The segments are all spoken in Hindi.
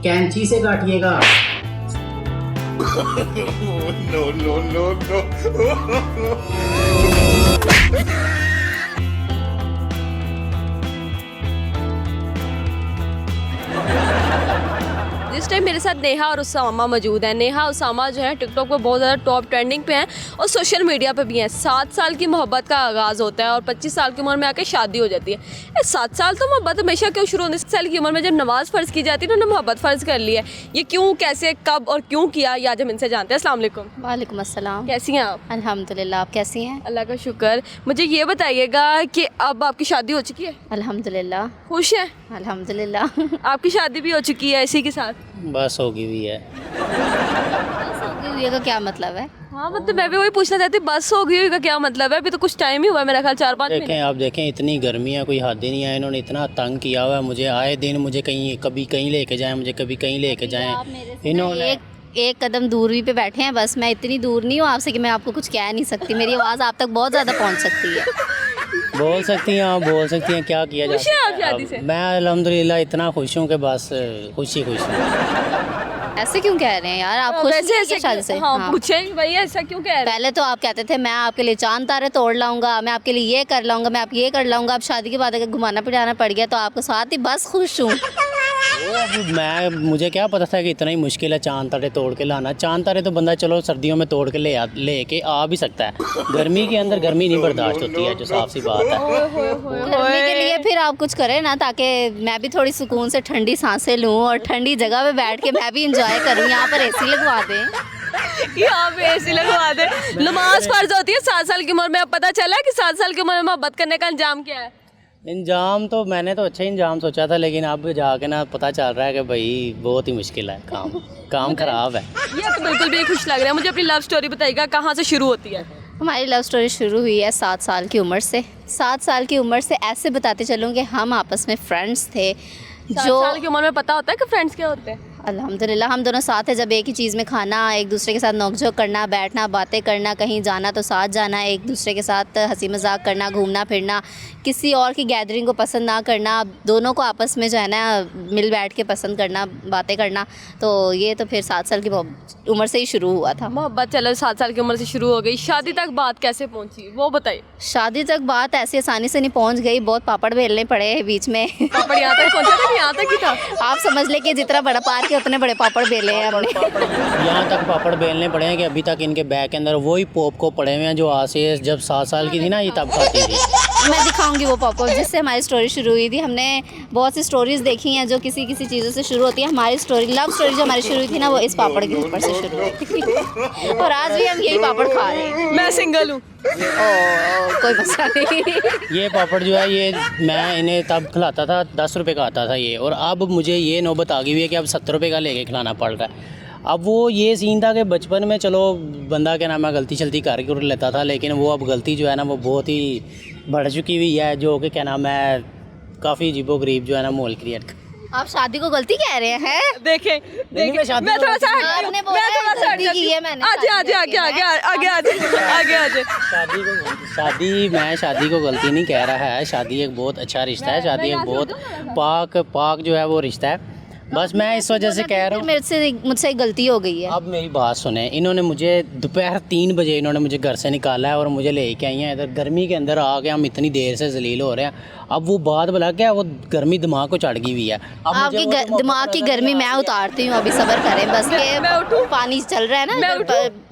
कैंची से काटिएगा। No, no, no, no. इस टाइम मेरे साथ नेहा और उसामा मौजूद है। नेहा उसामा जो है टिकटॉक पे बहुत ज़्यादा टॉप ट्रेंडिंग पे हैं और सोशल मीडिया पे भी हैं। 7 साल की मोहब्बत का आगाज़ होता है और 25 साल की उम्र में आके शादी हो जाती है। 7 साल तो मोहब्बत हमेशा क्यों शुरू होती है? 7 साल की उम्र में जब नमाज़ फ़र्ज़ की जाती है तो उन्होंने मोहब्बत फ़र्ज़ कर ली है। ये क्यों, कैसे, कब और क्यों किया, ये आज हम इनसे जानते हैं। अस्सलाम वालेकुम। वालेकुम अस्सलाम। कैसी हैं आप? अल्हम्दुलिल्लाह, आप कैसी हैं? अल्लाह का शुक्र। मुझे ये बताइएगा कि अब आपकी शादी हो चुकी है? अल्हम्दुलिल्लाह। खुश हैं? अल्हम्दुलिल्लाह। आपकी शादी भी हो चुकी है इसी के साथ? बस होगी हुई है। ये का क्या मतलब है? हाँ मतलब मैं भी वही पूछना चाहती, बस हो गई का क्या मतलब है? अभी तो कुछ टाइम ही हुआ है, मेरा ख्याल 4-5 महीने। देखें, आप देखें, इतनी गर्मी है, कोई हद ही नहीं है। इन्होंने इतना तंग किया हुआ है मुझे, आए दिन मुझे कहीं, कभी कहीं लेके जाएं, मुझे कभी कहीं लेके जाएं। इन्होंने एक कदम दूरी पे बैठे हैं बस। मैं इतनी दूर नहीं हूँ आपसे कि मैं आपको कुछ कह नहीं सकती। मेरी आवाज़ आप तक बहुत ज़्यादा पहुँच सकती है। बोल सकती हैं, आप बोल सकती हैं, क्या किया जा खुश हैं आप सकता है। शादी से? मैं अल्हम्दुलिल्लाह इतना खुश हूँ कि बस खुशी खुशी। ऐसे क्यों कह रहे हैं यार? आप खुश वैसे नहीं ऐसे हैं शादी से? हाँ, हाँ। पूछे भाई ऐसा क्यों कह रहे हैं? पहले तो आप कहते थे मैं आपके लिए चांद तारे तोड़ लाऊंगा, मैं आपके लिए ये कर लाऊंगा, मैं आप ये कर लाऊंगा। अब शादी के बाद अगर घुमाना फिराना पड़ गया तो आपके साथ ही बस खुश हूँ। मुझे क्या पता था कि इतना ही मुश्किल है चांद तारे तोड़ के लाना। चांद तारे तो बंदा चलो सर्दियों में तोड़ के लेके आ भी सकता है। गर्मी के अंदर गर्मी नहीं बर्दाश्त होती है, जो साफ सी बात है। गर्मी के लिए फिर आप कुछ करें ना, ताकि मैं भी थोड़ी सुकून से ठंडी सांसें लूँ और ठंडी जगह पे बैठ के मैं भी इंजॉय करूँ। यहाँ पर एसी लगवा दें। यहाँ पे एसी लगवा दे। नमाज फर्ज होती है 7 साल की उम्र में। अब पता चला कि 7 साल की उम्र में मोहब्बत करने का अंजाम क्या है? इंजाम तो मैंने तो अच्छा इंजाम सोचा था, लेकिन अब जाके ना पता चल रहा है कि भाई बहुत ही मुश्किल है, काम ख़राब है। ये तो बिल्कुल भी खुश लग रहा है। मुझे अपनी लव स्टोरी बताइएगा, कहाँ से शुरू होती है? हमारी लव स्टोरी शुरू हुई है 7 साल की उम्र से। 7 साल की उम्र से ऐसे बताते चलूँ कि हम आपस में फ्रेंड्स थे। 7 साल की उम्र में पता होता है कि फ्रेंड्स क्या होते हैं? अल्हम्दुलिल्लाह हम दोनों साथ हैं। जब एक ही चीज़ में खाना, एक दूसरे के साथ नोक-झोंक करना, बैठना, बातें करना, कहीं जाना तो साथ जाना, एक दूसरे के साथ हंसी मजाक करना, घूमना फिरना, किसी और की गैदरिंग को पसंद ना करना, दोनों को आपस में जो है ना मिल बैठ के पसंद करना, बातें करना। तो ये तो फिर 7 साल की उम्र से ही शुरू हुआ था। मोहब्बत चलो 7 साल की उम्र से शुरू हो गई, शादी तक बात कैसे पहुंची वो बताइए। शादी तक बात ऐसे आसानी से नहीं पहुंच गई, बहुत पापड़ बेलने पड़े बीच में। पापड़ यहाँ तक पहुंचा था, यहाँ तक ही था। आप समझ ले कि जितना बड़ा पार्क है उतने बड़े पापड़ बेले हैं हमने। यहाँ तक पापड़ बेलने पड़े हैं कि अभी तक इनके बैग के अंदर वही पॉप को पड़े हुए हैं जो आज से जब 7 साल की थी ना, ये तब खाती थी। मैं दिखाऊंगी वो पापड़ जिससे हमारी स्टोरी शुरू हुई थी। हमने बहुत सी स्टोरीज देखी हैं जो किसी किसी चीज़ों से शुरू होती है। हमारी स्टोरी, लव स्टोरी जो हमारी शुरू हुई थी ना, वो इस पापड़ के ऊपर से शुरू हुई थी। और आज भी हम यही पापड़ खा रहे हैं। मैं सिंगल हूँ। कोई मसला नहीं। ये पापड़ जो है ये मैं इन्हें तब खिलाता था, 10 रुपये का आता था ये, और अब मुझे ये नौबत आ गई हुई है कि अब 70 रुपये का लेके खिलाना पड़ रहा है। अब वो ये सीन था कि बचपन में चलो बंदा क्या नाम है गलती शलती कर लेता था, लेकिन वो अब गलती जो है ना वो बहुत ही बढ़ चुकी हुई है, जो कि क्या नाम है काफ़ी अजीबो-गरीब जो है ना माहौल क्रिएट कर। आप शादी को गलती कह रहे हैं? देखें मैं थोड़ा सा आपने बोला है गलती की है मैंने। आगे शादी को गलती नहीं कह रहा है। शादी एक बहुत अच्छा रिश्ता है, शादी एक बहुत पाक जो है वो रिश्ता है। बस मैं इस वजह से कह रहा हूँ, मुझसे गलती हो गई है। अब मेरी बात सुने। इन्होंने मुझे दोपहर 3 बजे इन्होंने मुझे घर से निकाला है और मुझे लेके आई हैं इधर। गर्मी के अंदर आके हम इतनी देर से जलील हो रहे हैं। अब वो बात बोला क्या, वो गर्मी दिमाग को चढ़ गई हुई है। अब आपकी दिमाग की गर्मी मैं उतारती हूँ, अभी सब्र करें बस। के पानी चल रहा है ना,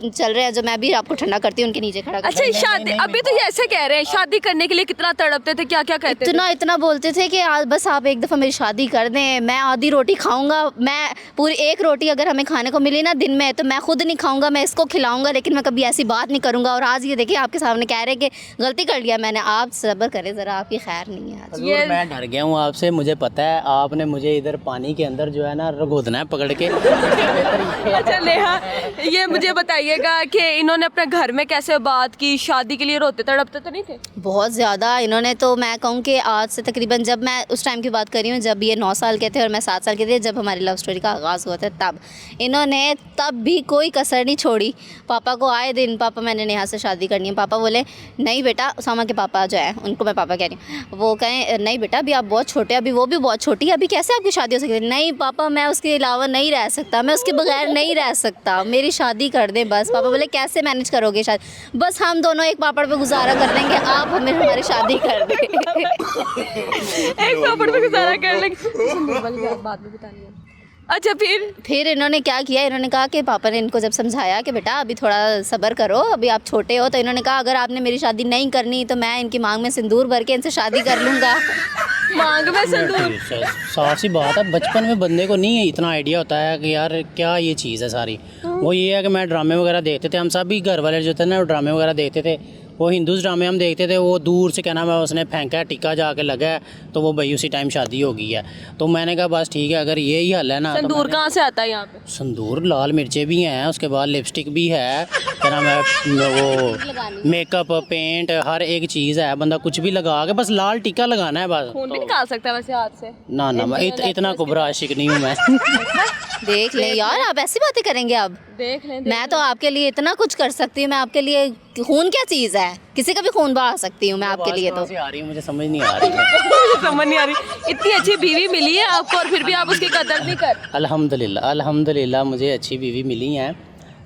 चल रहा है जो, मैं भी आपको ठंडा करती हूँ उनके नीचे खड़ा करती हूँ। अच्छा शादी, अभी तो ये ऐसे कह रहे हैं शादी करने के लिए कितना तड़पते थे, क्या क्या कहते थे? इतना बोलते थे कि आज बस आप एक दफ़ा मेरी शादी कर दें, मैं आधी रोटी खाऊंगा। मैं पूरी एक रोटी अगर हमें खाने को मिली ना दिन में तो मैं खुद नहीं खाऊंगा, मैं इसको खिलाऊंगा, लेकिन मैं कभी ऐसी बात नहीं करूंगा। और आज ये देखिए आपके सामने कह रहे हैं कि गलती कर लिया मैंने। आप सब्र करें ज़रा, आपकी खैर नहीं है आज। मैं डर गया हूँ आपसे, मुझे पता है आपने मुझे इधर पानी के अंदर जो है ना रगोदना है पकड़ के। अच्छा नेहा, ये मुझे बताइएगा कि इन्होंने अपने घर में कैसे बात की, शादी के लिए रोते तड़पते तो नहीं थे? बहुत ज़्यादा इन्होंने, तो मैं कहूँ कि आज से तकरीबन, जब मैं उस टाइम की बात कर रही हूँ जब ये 9 साल के थे और मैं 7 साल के थे, से जब हमारी लव स्टोरी का आगाज़ हुआ था तब इन्होंने तब भी कोई कसर नहीं छोड़ी। पापा को आए दिन, पापा मैंने नेहा से शादी करनी है, पापा बोले नहीं बेटा, उसामा के पापा जो है उनको मैं पापा कह रही हूँ, वो कहें नहीं बेटा अभी आप बहुत छोटे, अभी वो भी बहुत छोटी है, अभी कैसे आपकी शादी हो सकती है? नहीं पापा मैं उसके अलावा नहीं रह सकता, मैं उसके बगैर नहीं रह सकता, मेरी शादी कर दें बस। पापा बोले कैसे मैनेज करोगे शादी? बस हम दोनों एक पापड़ पे गुजारा कर लेंगे, आप हमें हमारी शादी कर दें। एक पापड़ पे गुजारा कर लेंगे, बात भी बतानी है। अच्छा फिर इन्होंने क्या किया, इन्होंने कहा कि पापा ने इनको जब समझाया कि बेटा अभी थोड़ा सब्र करो, अभी आप छोटे हो, तो इन्होंने कहा अगर आपने मेरी शादी नहीं करनी तो मैं इनकी मांग में सिंदूर भर के इनसे शादी कर लूँगा। मांग में सिंदूर, साफ सी बात है, बचपन में बंदे को नहीं इतना आइडिया होता है कि यार क्या ये चीज़ है सारी। वो ये है कि मैं ड्रामे वगैरह देखते थे, हम सभी घर वाले जो थे ना वो ड्रामे वगैरह देखते थे, वो हिंदूज़ ड्रामे हम देखते थे, वो दूर से क्या नाम है उसने फेंका टिक्का जाके लगा है तो वो भाई उसी टाइम शादी हो गई है। तो मैंने कहा बस ठीक है, अगर यही हल है ना। सिंदूर कहाँ से आता है यहाँ पे? सिंदूर, लाल मिर्चें भी हैं, उसके बाद लिपस्टिक भी है, क्या नाम है वो मेकअप, पेंट, हर एक चीज़ है, बंदा कुछ भी लगा के बस लाल टिक्का लगाना है बस। खून भी निकाल सकता है वैसे हाथ से? ना मैं इतना कुबरा आशिक नहीं हूँ मैं। देख ले यार, आप ऐसी बातें करेंगे अब? देख लें। मैं तो आपके लिए इतना कुछ कर सकती हूँ, मैं आपके लिए, खून क्या चीज़ है, किसी का भी खून बहा सकती हूँ मैं आपके लिए। तो आ रही है मुझे समझ नहीं आ रही है। समझ नहीं आ रही, इतनी अच्छी बीवी मिली है आपको और फिर भी आप उसकी कदर नहीं कर। अल्हम्दुलिल्लाह मुझे अच्छी बीवी मिली हैं,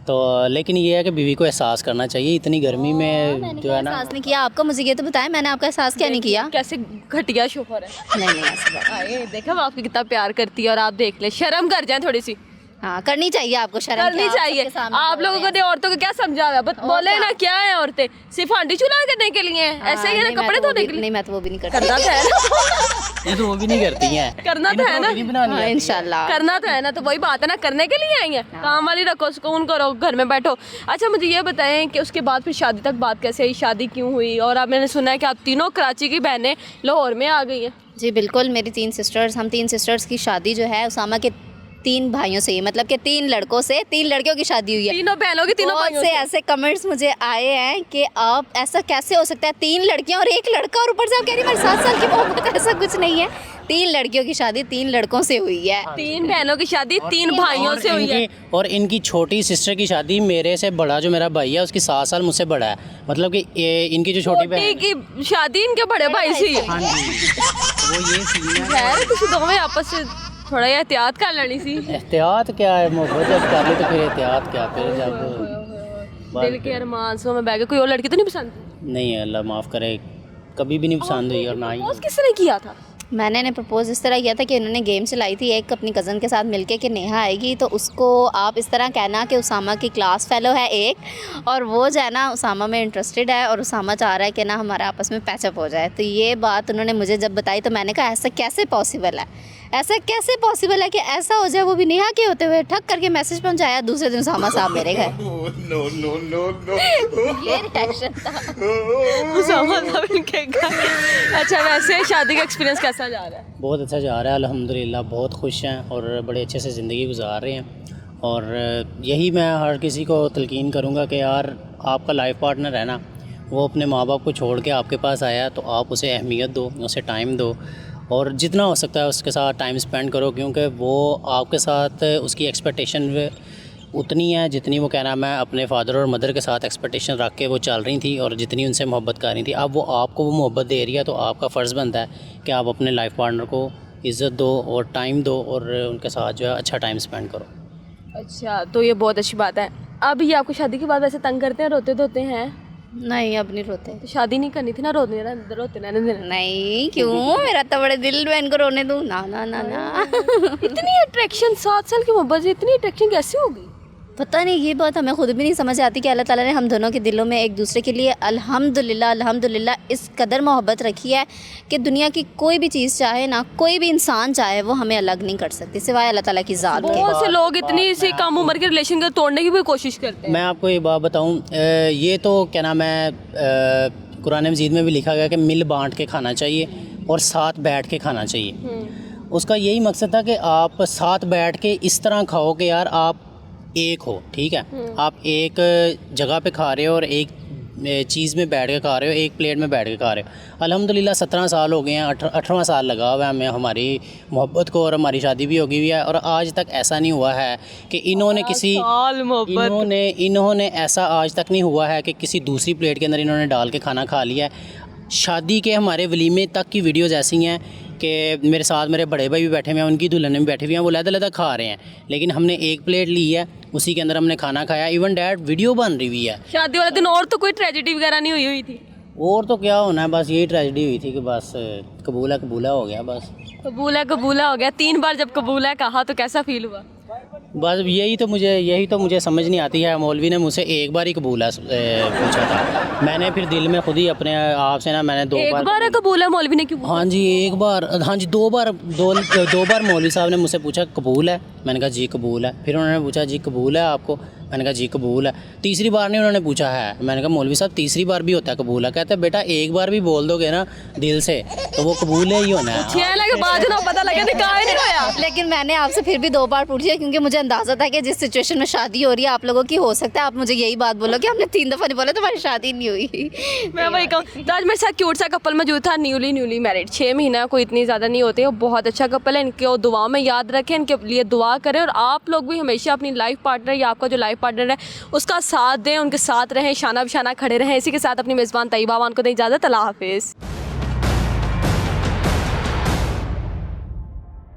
तो लेकिन ये है कि बीवी को एहसास करना चाहिए इतनी गर्मी में जो है ना। एहसास नहीं किया आपका, मुझे ये तो बताएं मैंने आपका एहसास क्या नहीं किया? कैसे घटिया शोहर है। नहीं ऐसी बात। आए देखा वो आपको कितना प्यार करती है और आप देख ले, शर्म कर जाए थोड़ी सी। हाँ करनी चाहिए आपको शर्म, करनी चाहिए। आप लोगों को औरतों को क्या समझा हुआ है? बोले ना क्या है औरतें, सिर्फ हांडी चूल्हा करने के लिए हैं, ऐसे ही है ना, कपड़े धोने के लिए। नहीं मैं तो वो भी नहीं करती। करना तो है ना। ये तो वो भी नहीं करती हैं, करना तो है ना, इंशाल्लाह करना तो है ना। तो वही बात है ना, करने के लिए आई है, काम वाली रखो, सुकून करो, घर में बैठो। अच्छा मुझे ये बताएं कि उसके बाद फिर शादी तक बात कैसे आई, शादी क्यों हुई? और अब मैंने सुना है कि आप तीनों कराची की बहनें लाहौर में आ गई हैं। जी बिल्कुल, मेरी 3 सिस्टर्स, हम 3 सिस्टर्स की शादी जो है उसामा के 3 भाइयों से, मतलब कि 3 लड़कों से 3 लड़कियों की शादी हुई है। तीनों बहनों की, तीनों भाइयों से ऐसे कमेंट्स मुझे आए हैं कि आप ऐसा कैसे हो सकता है, 3 लड़कियां और 1 लड़का, और ऊपर से आप कह रही हैं मेरी 7 साल की मोहब्बत, ऐसा कुछ नहीं है। 3 लड़कियों की शादी 3 लड़कों से हुई है। 3 बहनों की शादी 3 भाइयों से हुई है। और इनकी छोटी सिस्टर की शादी मेरे से बड़ा जो मेरा भाई है उसकी 7 साल मुझसे बड़ा है, मतलब कि इनकी जो छोटी बहन की शादी इनके बड़े भाई से ही है। हाँ जी, वो ये सीन है। कुछ दोवें आपस से थोड़ा एहतियात कर लेनी सी। एहतियात क्या है, मोहब्बत जब कर ली तो फिर एहतियात क्या, फिर जब दिल के अरमानों में बह गए। कोई और लड़की तो नहीं पसंद? नहीं, अल्लाह माफ़ करे, कभी भी नहीं पसंद हुई और ना ही। किसने किया था? मैंने प्रपोज़ इस तरह किया था कि इन्होंने गेम चलाई थी एक अपनी कज़न के साथ मिलके कि नेहा आएगी तो उसको आप इस तरह कहना कि उसामा की क्लास फेलो है एक, और वो जो है ना उसामा में इंटरेस्टेड है और उसामा चाह रहा है कि ना हमारा आपस में पैचअप हो जाए। तो ये बात उन्होंने मुझे जब बताई तो मैंने कहा ऐसा कैसे पॉसिबल है, ऐसा कैसे पॉसिबल है कि ऐसा हो जाए, वो भी नेहा के होते हुए। ठक करके मैसेज पहुंचाया, दूसरे दिन उसामा साहब मेरे घर। no. ये रिएक्शन था उसामा साहब इनके घर। अच्छा वैसे शादी का एक्सपीरियंस कैसा जा रहा है? बहुत अच्छा जा रहा है अल्हम्दुलिल्लाह, बहुत खुश हैं और बड़े अच्छे से ज़िंदगी गुजार रहे हैं। और यही मैं हर किसी को तलकीन करूँगा कि यार आपका लाइफ पार्टनर है ना, वो अपने माँ बाप को छोड़ के आपके पास आया तो आप उसे अहमियत दो, उसे टाइम दो और जितना हो सकता है उसके साथ टाइम स्पेंड करो, क्योंकि वो आपके साथ उसकी एक्सपेक्टेशन उतनी है जितनी वो कहना मैं अपने फादर और मदर के साथ एक्सपेक्टेशन रख के वो चल रही थी और जितनी उनसे मोहब्बत कर रही थी। अब वो आपको वो मोहब्बत दे रही है तो आपका फ़र्ज़ बनता है कि आप अपने लाइफ पार्टनर को इज़्ज़त दो और टाइम दो और उनके साथ जो है अच्छा टाइम स्पेंड करो। अच्छा तो ये बहुत अच्छी बात है। अब ये आपको शादी के बाद वैसे तंग करते हैं, रोते धोते हैं? नहीं अब नहीं रोते। तो शादी नहीं करनी थी ना, रोते रहने देना। नहीं क्यों, मेरा तो बड़े दिल में इनको रोने दूँ ना ना ना ना। इतनी अट्रैक्शन 7 साल की मोहब्बत से इतनी अट्रैक्शन कैसे होगी? पता नहीं, ये बात हमें खुद भी नहीं समझ आती कि अल्लाह ताला ने हम दोनों के दिलों में एक दूसरे के लिए अल्हम्दुलिल्लाह इस कदर मोहब्बत रखी है कि दुनिया की कोई भी चीज़ चाहे ना, कोई भी इंसान चाहे, वो हमें अलग नहीं कर सकती सिवाय अल्लाह ताला की ज़ात के। बहुत से लोग इतनी सी कम उम्र के रिलेशन को तोड़ने की भी कोशिश करते हैं। मैं आपको ये बात बताऊँ, ये तो क्या नाम है, कुरान मजीद में भी लिखा गया कि मिल बांट के खाना चाहिए और साथ बैठ के खाना चाहिए। उसका यही मकसद था कि आप साथ बैठ के इस तरह खाओ कि यार आप एक हो, ठीक है, आप एक जगह पे खा रहे हो और एक चीज़ में बैठ के खा रहे हो, एक प्लेट में बैठ के खा रहे हो। अल्हम्दुलिल्लाह 17 साल हो गए हैं, 18वां साल लगा हुआ है हमें हमारी मोहब्बत को, और हमारी शादी भी हो गई हुई है। और आज तक ऐसा नहीं हुआ है कि इन्होंने ऐसा आज तक नहीं हुआ है कि किसी दूसरी प्लेट के अंदर इन्होंने डाल के खाना खा लिया है। शादी के हमारे वलीमे तक की वीडियोज़ ऐसी हैं कि मेरे साथ मेरे बड़े भाई भी बैठे हुए हैं, उनकी दुल्हन भी बैठे हुए हैं, वो लहदा खा रहे हैं, लेकिन हमने एक प्लेट ली है, उसी के अंदर हमने खाना खाया। इवन डैड वीडियो बन रही हुई है। शादी वाले दिन और तो कोई ट्रेजेडी वगैरह नहीं हुई थी? और तो क्या होना है, बस यही ट्रेजेडी हुई थी कि बस कबूला हो गया। बस कबूला हो गया। 3 बार जब कबूला कहा तो कैसा फील हुआ? बस यही तो मुझे समझ नहीं आती है। मौलवी ने मुझसे एक बार ही कबूला पूछा था, मैंने फिर दिल में खुद ही अपने आप से ना मैंने 2 बार एक बार कबूला मौलवी ने क्यों? हाँ जी, एक बार, हाँ जी, 2 बार मौलवी साहब ने मुझसे पूछा कबूल है, मैंने कहा जी कबूल है। फिर उन्होंने पूछा जी कबूल है आपको, मैंने कहा जी कबूल है। तीसरी बार नहीं उन्होंने पूछा है, मैंने कहा मौलवी साहब तीसरी बार भी होता है कबूल है? कहते बेटा एक बार भी बोल दोगे ना दिल से तो वो कबूल है ही होना है। पता लगा निकाह ही नहीं होया। लेकिन मैंने आपसे फिर भी 2 बार पूछी है, क्योंकि मुझे अंदाज़ा था कि जिस सिचुएशन में शादी हो रही है आप लोगों की, हो सकता है आप मुझे यही बात बोलो कि हमने 3 दफ़ा नहीं बोला तुम्हारी शादी नहीं हुई। मैं वही कहूँ। तो आज मेरे साथ क्यूट सा कपल मौजूद था, न्यूली मैरिड, 6 महीना कोई इतनी ज़्यादा नहीं होते, बहुत अच्छा कपल है। इनके दुआ में याद रखें, इनके लिए दुआ करें, और आप लोग भी हमेशा अपनी लाइफ पार्टनर या आपका जो लाइफ पार्टनर है उसका साथ दें, उनके साथ रहें, शाना बिशाना खड़े रहें। इसी के साथ अपनी मेज़बान तैयबा मान को दें इजाज़त। अल्लाह हाफिज़।